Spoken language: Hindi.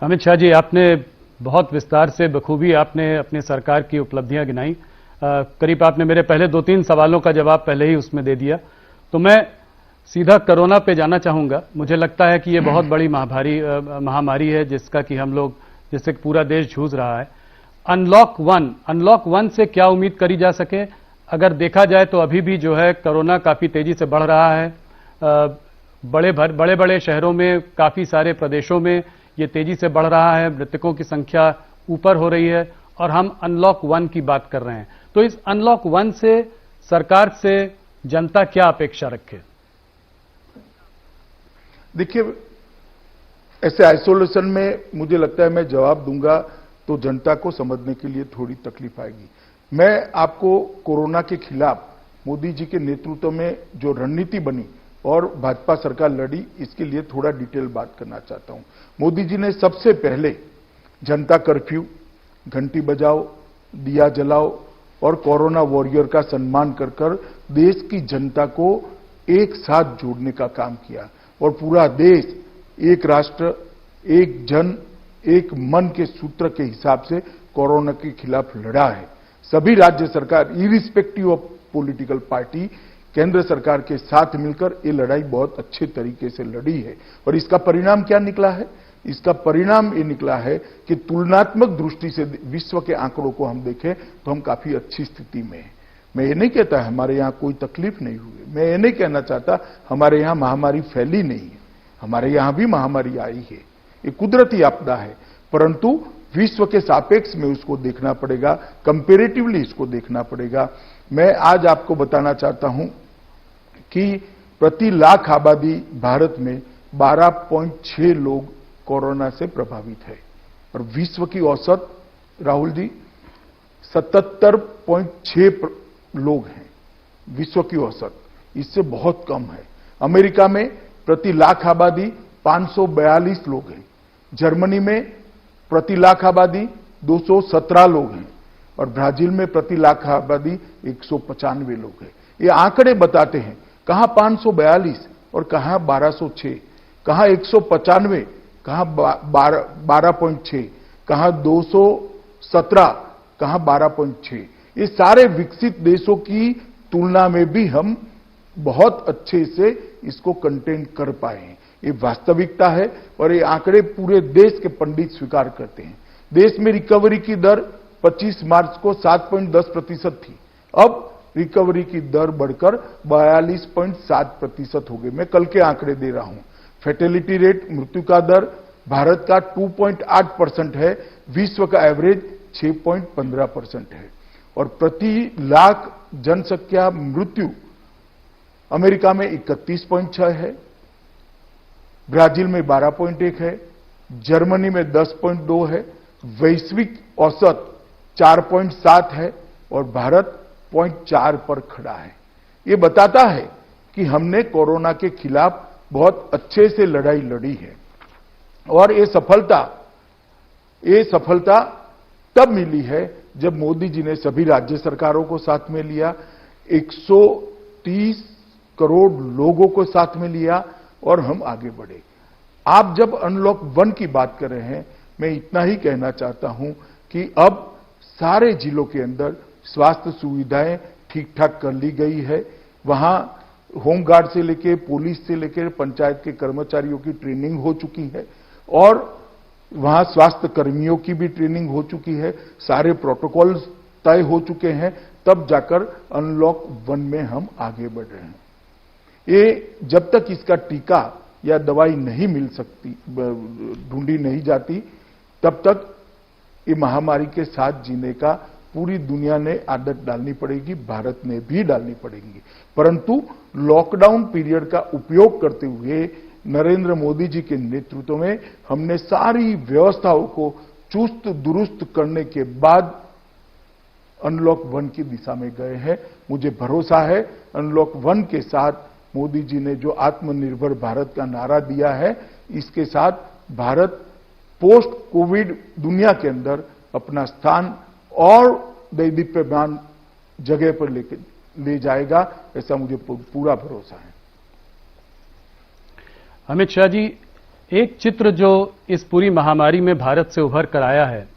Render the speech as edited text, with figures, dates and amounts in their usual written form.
अमित शाह जी, आपने बहुत विस्तार से बखूबी आपने अपनी सरकार की उपलब्धियां गिनाई। करीब आपने मेरे पहले 2-3 सवालों का जवाब पहले ही उसमें दे दिया। तो मैं सीधा कोरोना पे जाना चाहूंगा। मुझे लगता है कि ये बहुत बड़ी महामारी है जिससे पूरा देश जूझ रहा है। अनलॉक वन से क्या उम्मीद करी जा सके? अगर देखा जाए तो अभी भी जो है कोरोना काफी तेजी से बढ़ रहा है। बड़े बड़े शहरों में, काफी सारे प्रदेशों में ये तेजी से बढ़ रहा है। मृतकों की संख्या ऊपर हो रही है और हम अनलॉक 1 की बात कर रहे हैं। तो इस अनलॉक 1 से सरकार से जनता क्या अपेक्षा रखे? देखिए, ऐसे आइसोलेशन में मुझे लगता है मैं जवाब दूंगा तो जनता को समझने के लिए थोड़ी तकलीफ आएगी। मैं आपको कोरोना के खिलाफ मोदी जी के नेतृत्व में जो रणनीति बनी और भाजपा सरकार लड़ी, इसके लिए थोड़ा डिटेल बात करना चाहता हूं। मोदी जी ने सबसे पहले जनता कर्फ्यू, घंटी बजाओ, दिया जलाओ और कोरोना वॉरियर का सम्मान कर देश की जनता को एक साथ जोड़ने का काम किया और पूरा देश एक राष्ट्र, एक जन, एक मन के सूत्र के हिसाब से कोरोना के खिलाफ लड़ा है। सभी राज्य सरकार इरिस्पेक्टिव ऑफ पॉलिटिकल पार्टी केंद्र सरकार के साथ मिलकर ये लड़ाई बहुत अच्छे तरीके से लड़ी है। और इसका परिणाम क्या निकला है? इसका परिणाम ये निकला है कि तुलनात्मक दृष्टि से विश्व के आंकड़ों को हम देखें तो हम काफी अच्छी स्थिति में हैं। मैं ये नहीं कहता हमारे यहां कोई तकलीफ नहीं हुई, मैं ये नहीं कहना चाहता हमारे यहां महामारी फैली नहीं है। हमारे यहां भी महामारी आई है, ये कुदरती आपदा है, परंतु विश्व के सापेक्ष में उसको देखना पड़ेगा, कंपेरेटिवली इसको देखना पड़ेगा। मैं आज आपको बताना चाहता हूं कि प्रति लाख आबादी भारत में 12.6 लोग कोरोना से प्रभावित है और विश्व की औसत, राहुल जी, 77.6 लोग हैं विश्व की औसत, इससे बहुत कम है। अमेरिका में प्रति लाख आबादी 542 लोग हैं, जर्मनी में प्रति लाख आबादी 217 लोग हैं और ब्राजील में प्रति लाख आबादी 195 लोग हैं। ये आंकड़े बताते हैं कहां 542 और कहां 1206, कहां 195, कहां 12.6, कहां 217, कहां 12.6। ये सारे विकसित देशों की तुलना में भी हम बहुत अच्छे से इसको कंटेन कर पाए हैं। ये वास्तविकता है और ये आंकड़े पूरे देश के पंडित स्वीकार करते हैं। देश में रिकवरी की दर 25 मार्च को 7.10% थी, अब रिकवरी की दर बढ़कर 42.7% हो गई। मैं कल के आंकड़े दे रहा हूं। फैटेलिटी रेट, मृत्यु का दर भारत का 2.8% है, विश्व का एवरेज 6.15% है और प्रति लाख जनसंख्या मृत्यु अमेरिका में 31.6 है, ब्राजील में 12.1 है, जर्मनी में 10.2 है, वैश्विक औसत 4.7 है और भारत 0.4 पर खड़ा है। ये बताता है कि हमने कोरोना के खिलाफ बहुत अच्छे से लड़ाई लड़ी है और ये सफलता तब मिली है जब मोदी जी ने सभी राज्य सरकारों को साथ में लिया, 130 करोड़ लोगों को साथ में लिया और हम आगे बढ़े। आप जब अनलॉक 1 की बात कर रहे हैं, मैं इतना ही कहना चाहता हूं कि अब सारे जिलों के अंदर स्वास्थ्य सुविधाएं ठीक ठाक कर ली गई है। वहां होमगार्ड से लेकर, पुलिस से लेकर, पंचायत के कर्मचारियों की ट्रेनिंग हो चुकी है और वहां स्वास्थ्य कर्मियों की भी ट्रेनिंग हो चुकी है। सारे प्रोटोकॉल्स तय हो चुके हैं, तब जाकर अनलॉक 1 में हम आगे बढ़ रहे हैं। ये जब तक इसका टीका या दवाई नहीं मिल सकती, ढूंढी नहीं जाती, तब तक ये महामारी के साथ जीने का पूरी दुनिया ने आदत डालनी पड़ेगी, भारत ने भी डालनी पड़ेगी। परंतु लॉकडाउन पीरियड का उपयोग करते हुए नरेंद्र मोदी जी के नेतृत्व में हमने सारी व्यवस्थाओं को चुस्त दुरुस्त करने के बाद अनलॉक 1 की दिशा में गए हैं। मुझे भरोसा है अनलॉक 1 के साथ मोदी जी ने जो आत्मनिर्भर भारत का नारा दिया है, इसके साथ भारत पोस्ट कोविड दुनिया के अंदर अपना स्थान और दैदीप्यमान जगह पर ले जाएगा, ऐसा मुझे पूरा भरोसा है। अमित शाह जी, एक चित्र जो इस पूरी महामारी में भारत से उभर कर आया है